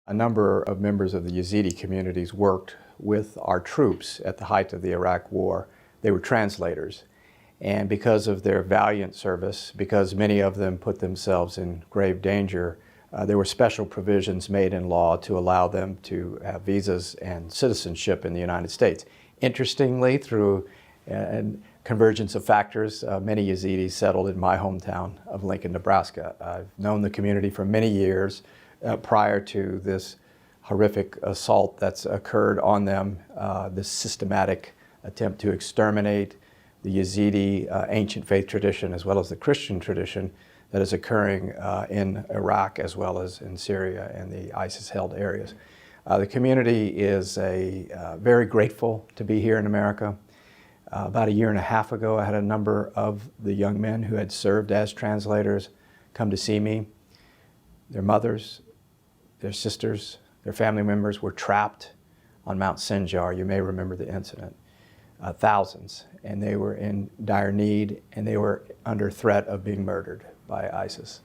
A number of members of the Yazidi communities worked with our troops at the height of the Iraq War. They were translators. And because of their valiant service, because many of them put themselves in grave danger, there were special provisions made in law to allow them to have visas and citizenship in the United States. Interestingly, through convergence of factors, many Yazidis settled in my hometown of Lincoln, Nebraska. I've known the community for many years prior to this horrific assault that's occurred on them, this systematic attempt to exterminate the Yazidi ancient faith tradition as well as the Christian tradition that is occurring in Iraq as well as in Syria and the ISIS-held areas. The community is very grateful to be here in America. About a year and a half ago, I had a number of the young men who had served as translators come to see me. Their mothers, their sisters, their family members were trapped on Mount Sinjar. You may remember the incident. Thousands, and they were in dire need, and they were under threat of being murdered by ISIS.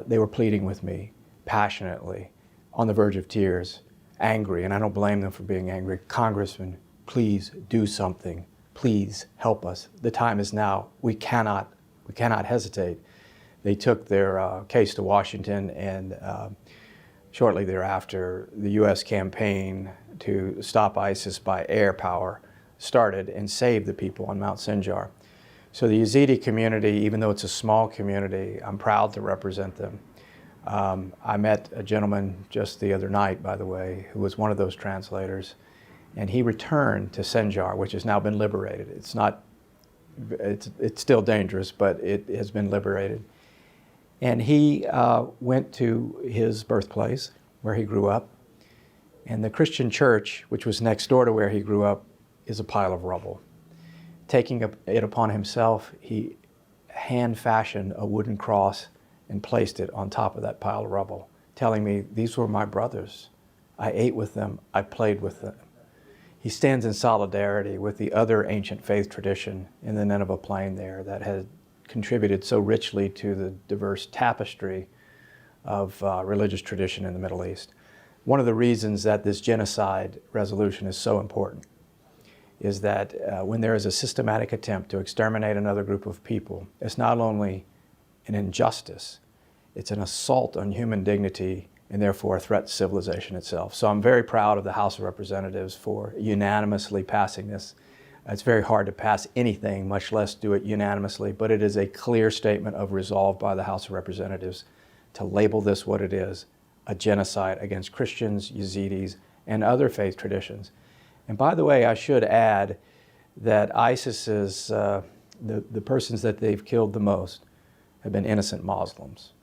They were pleading with me passionately, on the verge of tears, angry, and I don't blame them for being angry. Congressman, please do something. Please help us. The time is now. We cannot hesitate. They took their case to Washington, and shortly thereafter, the U.S. campaign to stop ISIS by air power started and saved the people on Mount Sinjar. So the Yazidi community, even though it's a small community, I'm proud to represent them. I met a gentleman just the other night, by the way, who was one of those translators, and he returned to Sinjar, which has now been liberated. It's still dangerous, but it has been liberated. And he went to his birthplace, where he grew up, and the Christian church, which was next door to where he grew up, is a pile of rubble. Taking it upon himself, he hand-fashioned a wooden cross and placed it on top of that pile of rubble, telling me, these were my brothers. I ate with them, I played with them. He stands in solidarity with the other ancient faith tradition in the Nineveh Plain there that had contributed so richly to the diverse tapestry of religious tradition in the Middle East. One of the reasons that this genocide resolution is so important is that when there is a systematic attempt to exterminate another group of people, it's not only an injustice, it's an assault on human dignity and therefore a threat to civilization itself. So I'm very proud of the House of Representatives for unanimously passing this. It's very hard to pass anything, much less do it unanimously, but it is a clear statement of resolve by the House of Representatives to label this what it is, a genocide against Christians, Yazidis, and other faith traditions. And by the way, I should add that ISIS's, the persons that they've killed the most have been innocent Muslims.